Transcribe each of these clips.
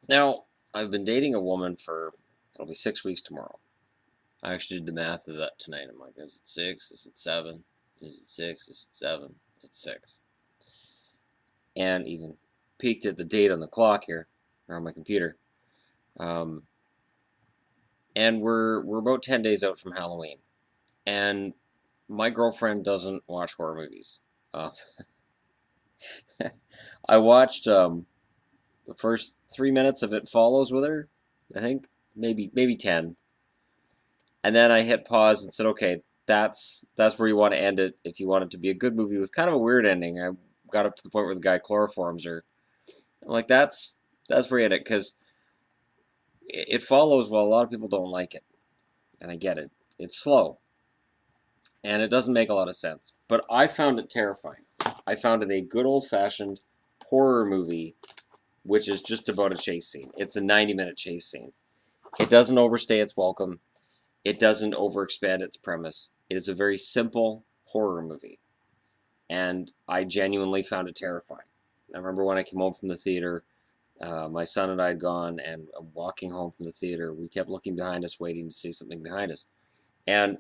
Now, I've been dating a woman for, it'll be 6 weeks tomorrow. I actually did the math of that tonight. I'm like, is it 6? Is it 7? Is it 6? Is it 7? It's 6. And even peeked at the date on the clock here, or on my computer. Um, and we're about 10 days out from Halloween. And my girlfriend doesn't watch horror movies. Uh, I watched the first 3 minutes of It Follows with her, I think, maybe 10, and then I hit pause and said, okay, that's where you want to end it. If you want it to be a good movie with kind of a weird ending, I got up to the point where the guy chloroforms her. I'm like, that's where you end it, because It Follows. Well, a lot of people don't like it, and I get it. It's slow, and it doesn't make a lot of sense. But I found it terrifying. I found it a good old-fashioned horror movie, which is just about a chase scene. It's a 90-minute chase scene. It doesn't overstay its welcome. It doesn't overexpand its premise. It is a very simple horror movie, and I genuinely found it terrifying. I remember when I came home from the theater, my son and I had gone, and walking home from the theater, we kept looking behind us, waiting to see something behind us. And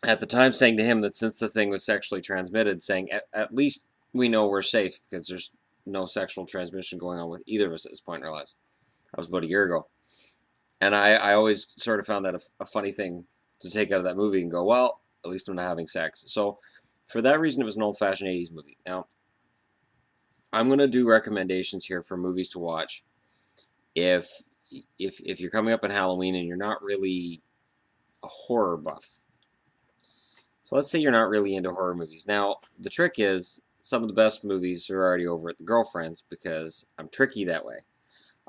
at the time, saying to him that since the thing was sexually transmitted, saying at least we know we're safe because there's no sexual transmission going on with either of us at this point in our lives. That was about a year ago. And I always sort of found that a funny thing to take out of that movie and go, well, at least I'm not having sex. So for that reason, it was an old-fashioned 80s movie. Now, I'm going to do recommendations here for movies to watch if if you're coming up on Halloween and you're not really a horror buff. So let's say you're not really into horror movies. Now, the trick is some of the best movies are already over at the Girlfriends because I'm tricky that way.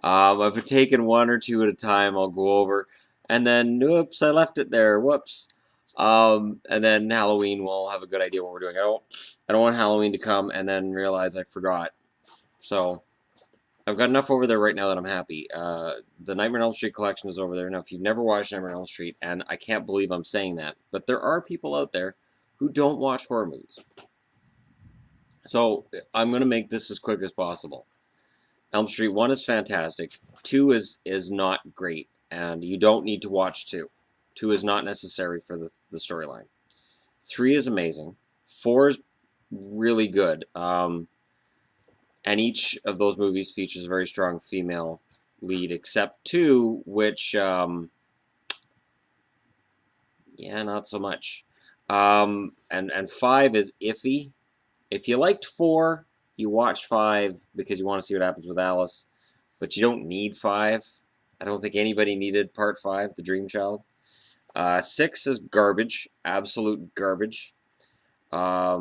I've been taking one or two at a time. I'll go over, and then whoops, I left it there. Whoops. And then Halloween, we'll have a good idea what we're doing. I don't want Halloween to come and then realize I forgot. So I've got enough over there right now that I'm happy. The Nightmare on Elm Street collection is over there. Now, if you've never watched Nightmare on Elm Street, and I can't believe I'm saying that, but there are people out there who don't watch horror movies. So I'm going to make this as quick as possible. Elm Street 1 is fantastic. 2 is not great, and you don't need to watch 2. 2 is not necessary for the storyline. 3 is amazing. 4 is really good. And each of those movies features a very strong female lead, except 2, which, yeah, not so much. And 5 is iffy. If you liked 4, you watch 5 because you want to see what happens with Alice, but you don't need 5. I don't think anybody needed Part 5, The Dream Child. 6 is garbage, absolute garbage. I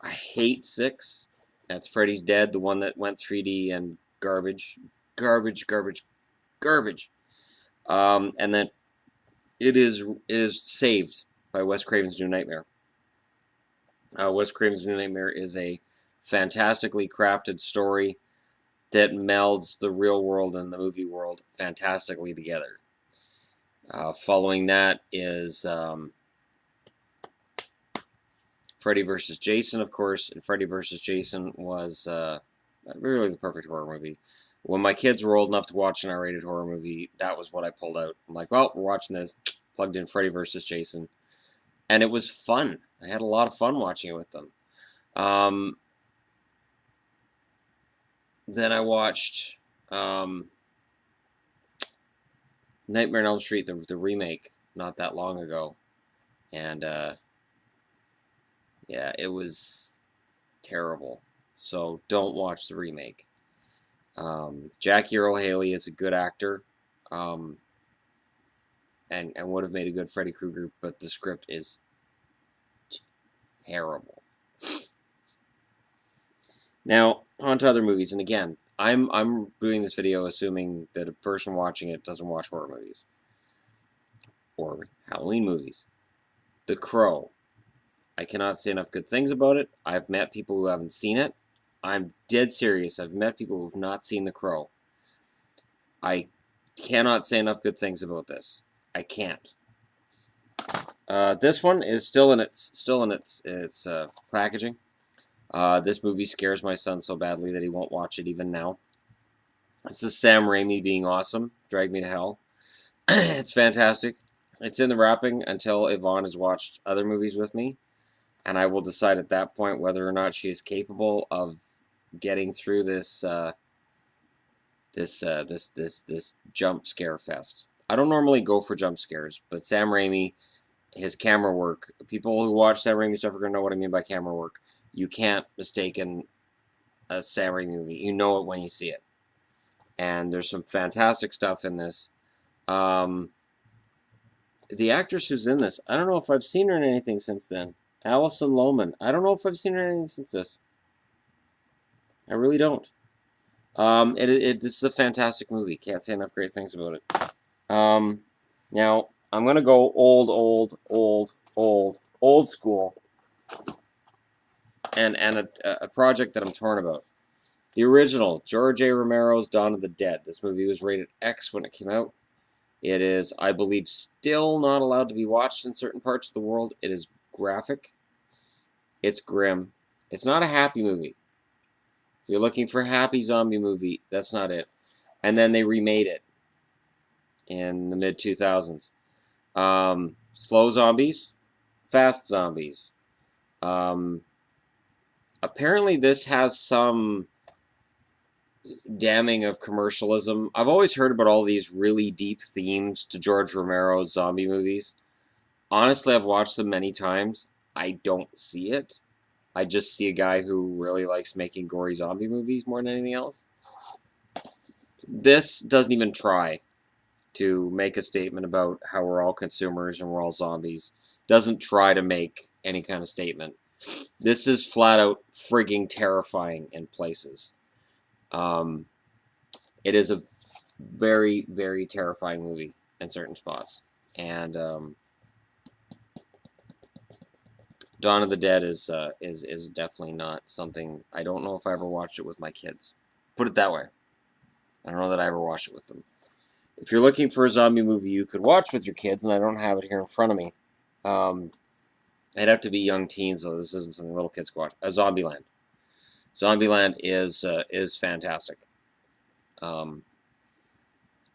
hate 6. That's Freddy's Dead, the one that went 3D, and garbage. Garbage, garbage, garbage. And then it is saved by Wes Craven's New Nightmare. Wes Craven's New Nightmare is a fantastically crafted story that melds the real world and the movie world fantastically together. Following that is Freddy vs. Jason, of course, and Freddy vs. Jason was really the perfect horror movie. When my kids were old enough to watch an R-rated horror movie, that was what I pulled out. I'm like, well, we're watching this. Plugged in Freddy vs. Jason, and it was fun. I had a lot of fun watching it with them. Then I watched Nightmare on Elm Street, the remake, not that long ago, and yeah, it was terrible. So don't watch the remake. Jackie Earle Haley is a good actor, and would have made a good Freddy Krueger, but the script is terrible. Now, on to other movies, and again, I'm doing this video assuming that a person watching it doesn't watch horror movies or Halloween movies. The Crow. I cannot say enough good things about it. I've met people who haven't seen it. I'm dead serious. I've met people who have not seen The Crow. I cannot say enough good things about this. I can't. This one is still in its packaging. This movie scares my son so badly that he won't watch it even now. This is Sam Raimi being awesome. Drag Me to Hell. It's fantastic. It's in the wrapping until Yvonne has watched other movies with me, and I will decide at that point whether or not she is capable of getting through this jump scare fest. I don't normally go for jump scares, but Sam Raimi, his camera work. People who watch Sam Raimi stuff are gonna know what I mean by camera work. You can't mistake a Sam Raimi movie. You know it when you see it. And there's some fantastic stuff in this. Um, the actress who's in this, I don't know if I've seen her in anything since then. Alison Lohman. I don't know if I've seen her in anything since this. I really don't. This is a fantastic movie. Can't say enough great things about it. Now I'm gonna go old school, and a project that I'm torn about. The original George A. Romero's Dawn of the Dead. This movie was rated X when it came out. It is, I believe, still not allowed to be watched in certain parts of the world. It is graphic. It's grim. It's not a happy movie. If you're looking for a happy zombie movie, that's not it. And then they remade it in the mid-2000s. Slow zombies, fast zombies. Apparently this has some damning of commercialism. I've always heard about all these really deep themes to George Romero's zombie movies. Honestly, I've watched them many times. I don't see it. I just see a guy who really likes making gory zombie movies more than anything else. This doesn't even try to make a statement about how we're all consumers and we're all zombies. Doesn't try to make any kind of statement. This is flat out frigging terrifying in places. It is a very, very terrifying movie in certain spots. And Dawn of the Dead is definitely not something. I don't know if I ever watched it with my kids. Put it that way. I don't know that I ever watched it with them. If you're looking for a zombie movie you could watch with your kids, and I don't have it here in front of me, it'd have to be young teens, though. This isn't something little kids can watch. Zombieland. Zombieland is fantastic.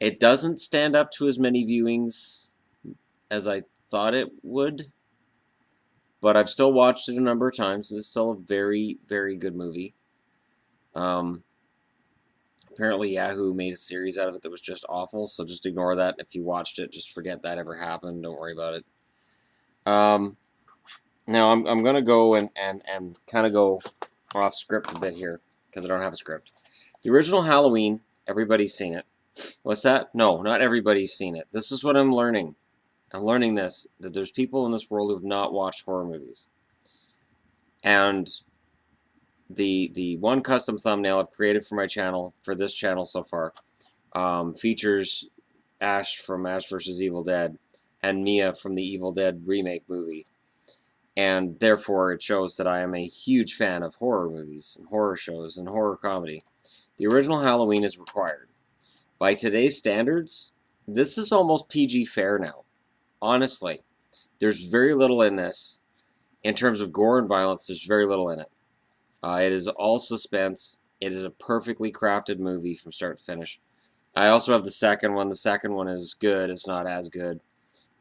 It doesn't stand up to as many viewings as I thought it would, but I've still watched it a number of times. It's still a very, very good movie. Apparently Yahoo made a series out of it that was just awful, so just ignore that. If you watched it, just forget that ever happened. Don't worry about it. Now I'm going to go and kind of go off script a bit here, because I don't have a script. The original Halloween, everybody's seen it. What's that? No, not everybody's seen it. This is what I'm learning. I'm learning this, that there's people in this world who have not watched horror movies. And the one custom thumbnail I've created for my channel, for this channel so far, features Ash from Ash vs. Evil Dead and Mia from the Evil Dead remake movie. And therefore it shows that I am a huge fan of horror movies and horror shows and horror comedy. The original Halloween is required. By today's standards, this is almost PG fare now. Honestly, there's very little in this. In terms of gore and violence, there's very little in it. It is all suspense. It is a perfectly crafted movie from start to finish. I also have the second one. The second one is good. It's not as good.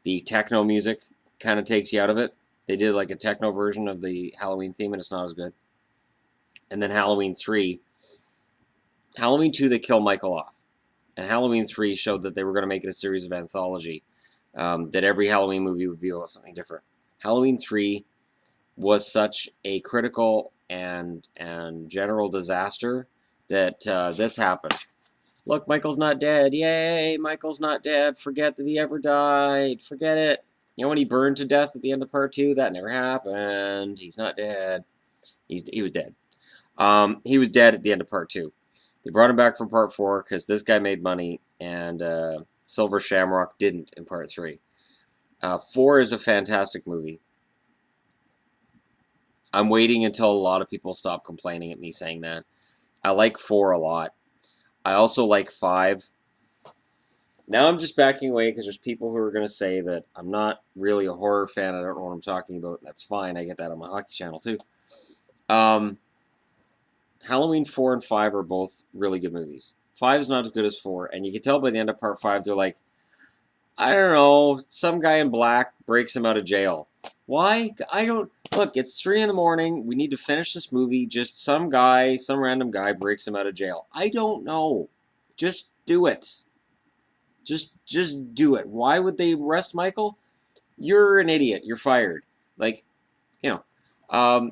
The techno music kind of takes you out of it. They did like a techno version of the Halloween theme, and it's not as good. And then Halloween 3. Halloween 2, they kill Michael off. And Halloween 3 showed that they were going to make it a series of anthology. That every Halloween movie would be about something different. Halloween 3 was such a critical and general disaster that this happened. Look, Michael's not dead. Yay, Michael's not dead. Forget that he ever died. Forget it. You know when he burned to death at the end of part 2? That never happened. He's not dead. He was dead. He was dead at the end of part 2. They brought him back for part 4 because this guy made money, and Silver Shamrock didn't in part 3. 4 is a fantastic movie. I'm waiting until a lot of people stop complaining at me saying that. I like 4 a lot. I also like 5. Now I'm just backing away because there's people who are going to say that I'm not really a horror fan. I don't know what I'm talking about. That's fine. I get that on my hockey channel too. Halloween 4 and 5 are both really good movies. 5 is not as good as 4, and you can tell by the end of part 5, they're like, I don't know, some guy in black breaks him out of jail. Why? I don't... Look, it's 3 in the morning, we need to finish this movie, just some random guy breaks him out of jail. I don't know. Just do it. Just do it. Why would they arrest Michael? You're an idiot. You're fired. Like, you know.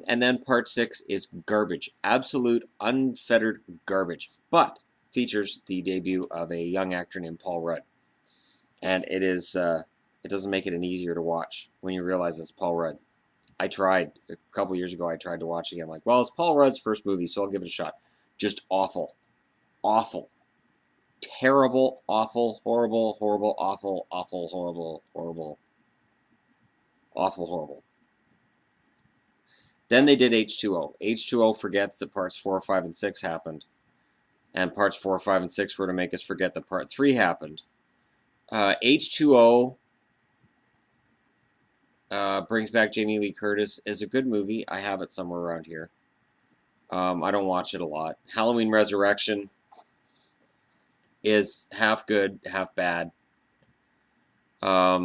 And then part 6 is garbage. Absolute, unfettered garbage. But features the debut of a young actor named Paul Rudd. And it is, it doesn't make it any easier to watch when you realize it's Paul Rudd. I tried, a couple years ago, I tried to watch it again. I'm like, well, it's Paul Rudd's first movie, so I'll give it a shot. Just awful. Awful. Terrible, awful, horrible, horrible, awful, awful, horrible, horrible. Awful, horrible. Then they did H2O. H2O forgets that parts 4, 5, and 6 happened. And parts 4, 5, and 6 were to make us forget that part 3 happened. H2O brings back Jamie Lee Curtis. Is a good movie. I have it somewhere around here. I don't watch it a lot. Halloween Resurrection is half good, half bad. I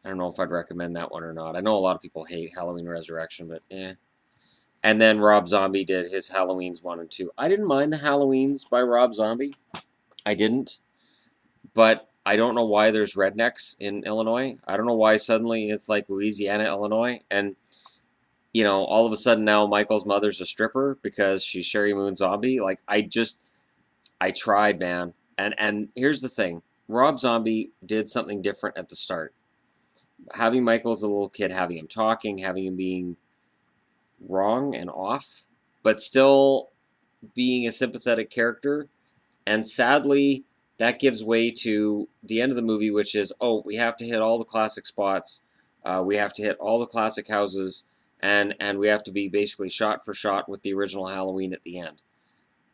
don't know if I'd recommend that one or not. I know a lot of people hate Halloween Resurrection, but eh. And then Rob Zombie did his Halloweens 1 and 2. I didn't mind the Halloweens by Rob Zombie. I didn't. But I don't know why there's rednecks in Illinois. I don't know why suddenly it's like Louisiana, Illinois. And, you know, all of a sudden now Michael's mother's a stripper because she's Sherry Moon Zombie. Like, I tried, man. And here's the thing. Rob Zombie did something different at the start. Having Michael as a little kid, having him talking, having him being wrong and off, but still being a sympathetic character. And sadly, that gives way to the end of the movie, which is, oh, we have to hit all the classic spots. We have to hit all the classic houses. And we have to be basically shot for shot with the original Halloween at the end.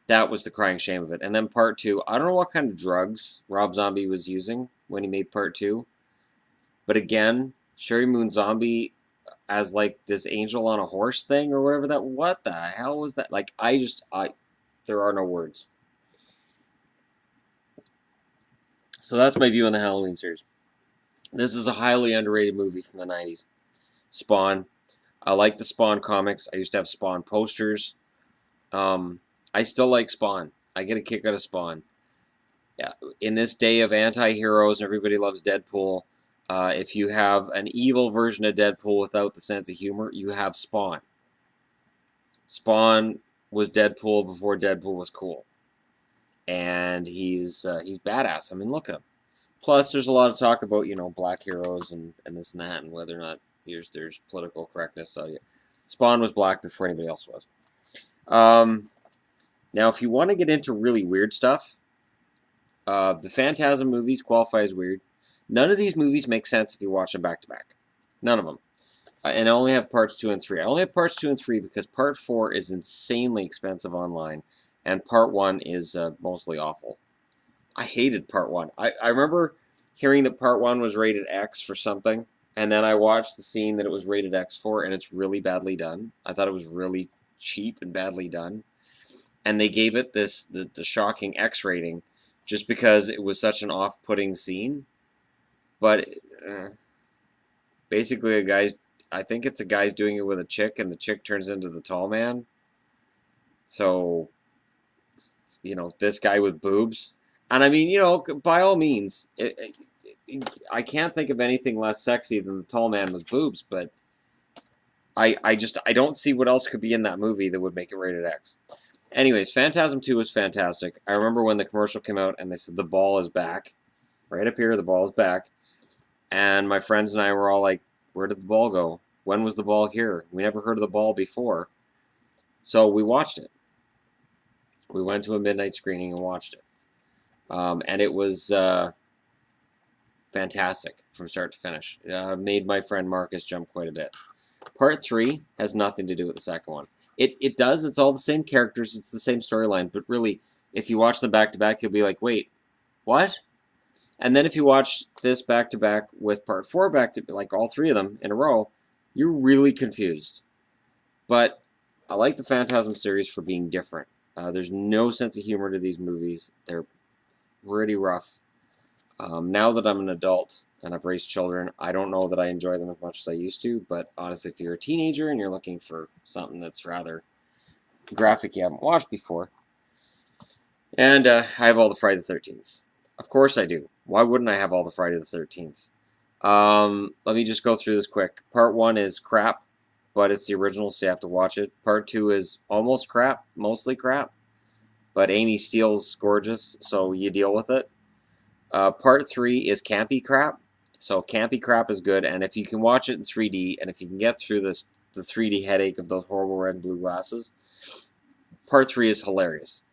That was the crying shame of it. And then part 2, I don't know what kind of drugs Rob Zombie was using when he made part 2. But again, Sherry Moon Zombie as like this angel on a horse thing or whatever that, what the hell was that? Like, there are no words. So that's my view on the Halloween series. This is a highly underrated movie from the 90s. Spawn. I like the Spawn comics. I used to have Spawn posters. I still like Spawn. I get a kick out of Spawn. Yeah, in this day of anti-heroes, everybody loves Deadpool. If you have an evil version of Deadpool without the sense of humor, you have Spawn. Spawn was Deadpool before Deadpool was cool. And he's badass. I mean, look at him. Plus, there's a lot of talk about, you know, black heroes and this and that, and whether or not there's political correctness. So, yeah. Spawn was black before anybody else was. Now, if you want to get into really weird stuff, the Phantasm movies qualify as weird. None of these movies make sense if you watch them back to back. None of them. And I only have parts 2 and 3. I only have parts 2 and 3 because part 4 is insanely expensive online, and part 1 is mostly awful. I hated part 1. I remember hearing that part 1 was rated X for something, and then I watched the scene that it was rated X for, and it's really badly done. I thought it was really cheap and badly done. And they gave it the shocking X rating just because it was such an off-putting scene. But basically, I think it's a guy's doing it with a chick, and the chick turns into the tall man. So, you know, this guy with boobs. And I mean, you know, by all means, I can't think of anything less sexy than the tall man with boobs, but I don't see what else could be in that movie that would make it rated X. Anyways, Phantasm 2 was fantastic. I remember when the commercial came out and they said the ball is back. Right up here, the ball is back. And my friends and I were all like, where did the ball go? When was the ball here? We never heard of the ball before. So we watched it. We went to a midnight screening and watched it. And it was fantastic from start to finish. Made my friend Marcus jump quite a bit. Part 3 has nothing to do with the second one. It does. It's all the same characters. It's the same storyline. But really, if you watch them back to back, you'll be like, wait, what? And then if you watch this back to back with part 4 back to, like all 3 of them in a row, you're really confused. But I like the Phantasm series for being different. There's no sense of humor to these movies. They're pretty rough. Now that I'm an adult and I've raised children, I don't know that I enjoy them as much as I used to, but honestly, if you're a teenager and you're looking for something that's rather graphic you haven't watched before, and I have all the Friday the 13th. Of course I do. Why wouldn't I have all the Friday the 13th? Let me just go through this quick. Part 1 is crap, but it's the original, so you have to watch it. Part 2 is almost crap, mostly crap, but Amy Steele's gorgeous, so you deal with it. Part 3 is campy crap, so campy crap is good, and if you can watch it in 3D, and if you can get through the 3D headache of those horrible red and blue glasses, Part 3 is hilarious.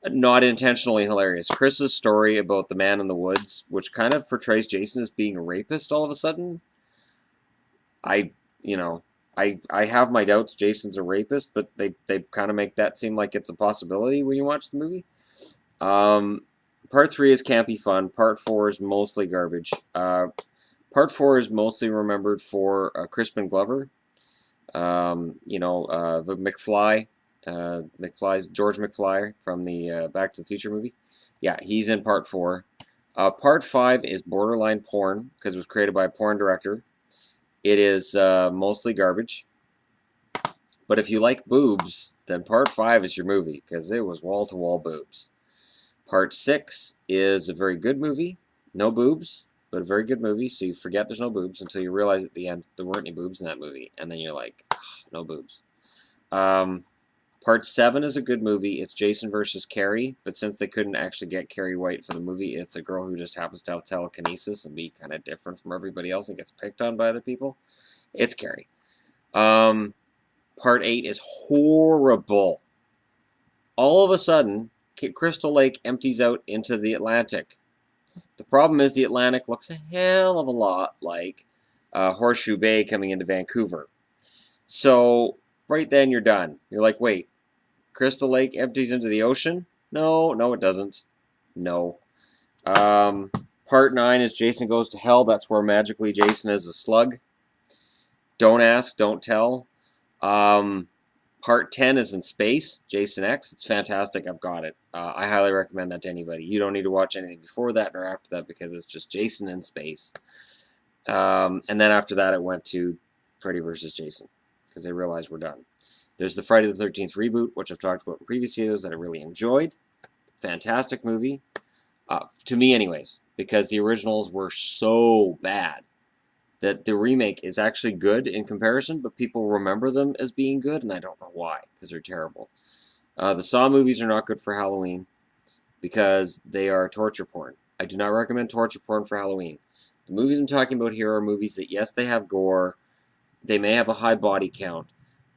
Not intentionally hilarious. Chris's story about the man in the woods, which kind of portrays Jason as being a rapist all of a sudden. I have my doubts Jason's a rapist, but they kind of make that seem like it's a possibility when you watch the movie. Part 3 is campy fun. Part 4 is mostly garbage. Part 4 is mostly remembered for Crispin Glover. The McFly. McFly's George McFly from the Back to the Future movie. Yeah, he's in Part 4. Part 5 is borderline porn because it was created by a porn director. It is mostly garbage. But if you like boobs, then Part 5 is your movie because it was wall-to-wall boobs. Part 6 is a very good movie. No boobs, but a very good movie. So you forget there's no boobs until you realize at the end there weren't any boobs in that movie. And then you're like, no boobs. Part 7 is a good movie. It's Jason versus Carrie, but since they couldn't actually get Carrie White for the movie, it's a girl who just happens to have telekinesis and be kind of different from everybody else and gets picked on by other people. It's Carrie. Part 8 is horrible. All of a sudden, Crystal Lake empties out into the Atlantic. The problem is the Atlantic looks a hell of a lot like Horseshoe Bay coming into Vancouver. So right then you're done. You're like, wait, Crystal Lake empties into the ocean? No, it doesn't. No. Part 9 is Jason Goes to Hell. That's where magically Jason is a slug. Don't ask, don't tell. Part 10 is in space, Jason X. It's fantastic. I've got it. I highly recommend that to anybody. You don't need to watch anything before that or after that because it's just Jason in space. And then after that, it went to Freddy vs. Jason because they realized we're done. There's the Friday the 13th reboot, which I've talked about in previous videos that I really enjoyed. Fantastic movie. To me, anyways, because the originals were so bad that the remake is actually good in comparison, but people remember them as being good, and I don't know why, because they're terrible. The Saw movies are not good for Halloween because they are torture porn. I do not recommend torture porn for Halloween. The movies I'm talking about here are movies that, yes, they have gore, they may have a high body count,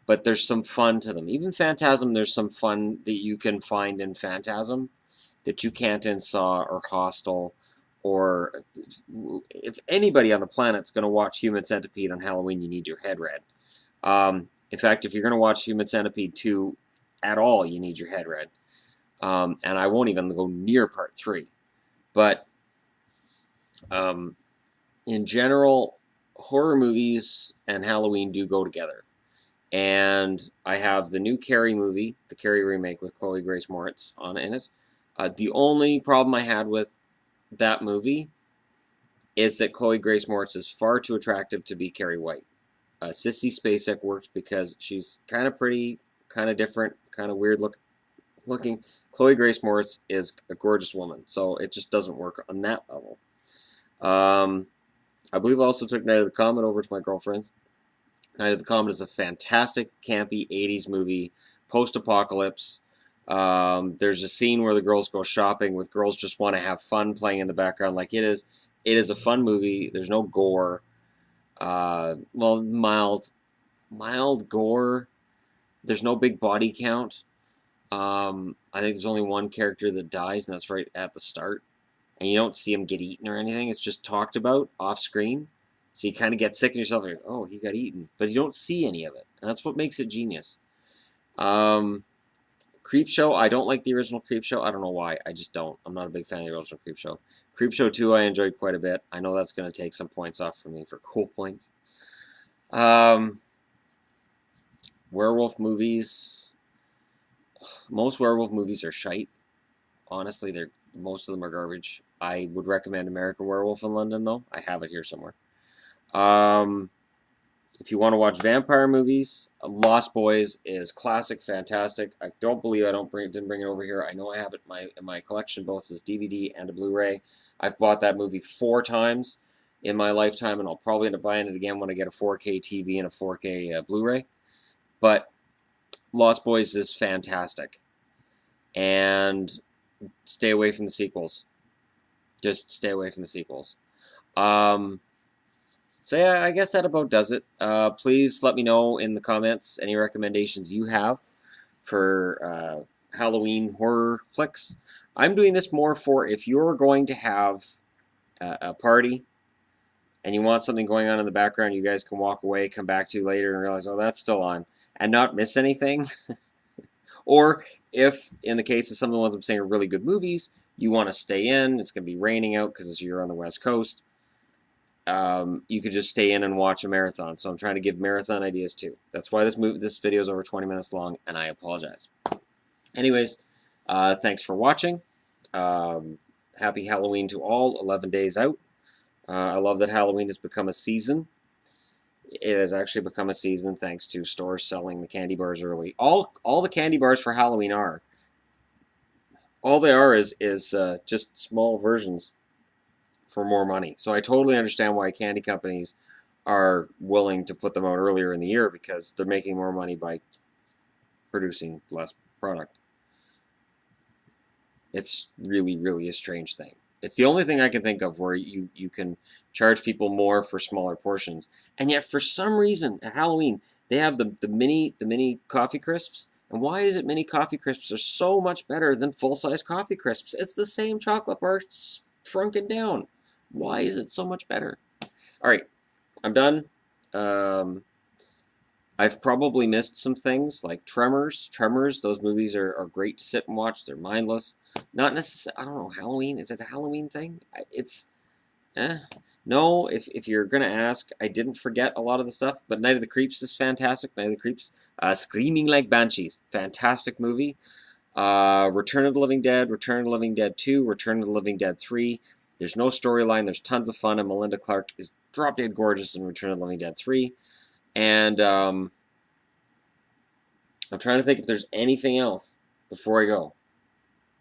but there's some fun to them. Even Phantasm, there's some fun that you can find in Phantasm that you can't in Saw or Hostel, or if anybody on the planet's going to watch Human Centipede on Halloween, you need your head read. In fact, if you're going to watch Human Centipede 2 at all, you need your head read. And I won't even go near Part 3. But in general, horror movies and Halloween do go together. And I have the new Carrie movie, the Carrie remake with Chloe Grace Moretz in it. The only problem I had with that movie is that Chloe Grace Moretz is far too attractive to be Carrie White. Sissy Spacek works because she's kind of pretty, kind of different, kind of weird looking. Chloe Grace Moretz is a gorgeous woman, so it just doesn't work on that level. I believe I also took Night of the Comet over to my girlfriend's. Night of the Comet is a fantastic, campy 80s movie, post-apocalypse. There's a scene where the girls go shopping with Girls Just Want to Have Fun playing in the background. Like, it is a fun movie. There's no gore. Well, mild gore. There's no big body count. I think there's only one character that dies, and that's right at the start. And you don't see him get eaten or anything. It's just talked about off screen. So you kind of get sick in yourself. Like, oh, he got eaten. But you don't see any of it. And that's what makes it genius. Creepshow, I don't like the original Creepshow. I don't know why. I just don't. I'm not a big fan of the original Creepshow. Creepshow 2 I enjoyed quite a bit. I know that's going to take some points off for me for cool points. Werewolf movies. Most werewolf movies are shite. Honestly, most of them are garbage. I would recommend American Werewolf in London, though. I have it here somewhere. If you want to watch vampire movies, Lost Boys is classic, fantastic. I don't believe I didn't bring it over here. I know I have it in my collection, both as DVD and a Blu-ray. I've bought that movie 4 times in my lifetime, and I'll probably end up buying it again when I get a 4K TV and a 4K Blu-ray. But Lost Boys is fantastic, and stay away from the sequels. Just stay away from the sequels. So yeah, I guess that about does it. Please let me know in the comments any recommendations you have for Halloween horror flicks. I'm doing this more for if you're going to have a party and you want something going on in the background, you guys can walk away, come back to later and realize, oh, that's still on, and not miss anything. Or if, in the case of some of the ones I'm saying are really good movies, you want to stay in, it's going to be raining out because you're on the West Coast. You could just stay in and watch a marathon. So I'm trying to give marathon ideas too. That's why this video is over 20 minutes long, and I apologize. Anyways, thanks for watching. Happy Halloween to all. 11 days out. I love that Halloween has become a season. It has actually become a season thanks to stores selling the candy bars early. All the candy bars for Halloween are. All they are is just small versions for more money. So I totally understand why candy companies are willing to put them out earlier in the year, because they're making more money by producing less product. It's really, really a strange thing. It's the only thing I can think of where you can charge people more for smaller portions. And yet for some reason at Halloween they have the mini coffee crisps. And why is it mini coffee crisps are so much better than full-size coffee crisps? It's the same chocolate bar shrunken down. Why is it so much better? All right, I'm done. I've probably missed some things like Tremors. Tremors, those movies are great to sit and watch. They're mindless. Not necessarily, I don't know, Halloween? Is it a Halloween thing? It's, no, if you're going to ask, I didn't forget a lot of the stuff, but Night of the Creeps is fantastic. Night of the Creeps, Screaming Like Banshees, fantastic movie. Return of the Living Dead, Return of the Living Dead 2, Return of the Living Dead 3. There's no storyline, there's tons of fun, and Melinda Clarke is drop dead gorgeous in Return of the Living Dead 3. And I'm trying to think if there's anything else before I go.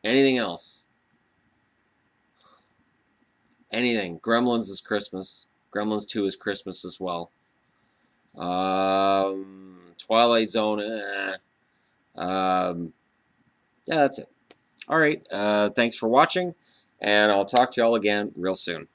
Anything else? Anything. Gremlins is Christmas. Gremlins 2 is Christmas as well. Twilight Zone. Yeah, that's it. All right. Thanks for watching, and I'll talk to y'all again real soon.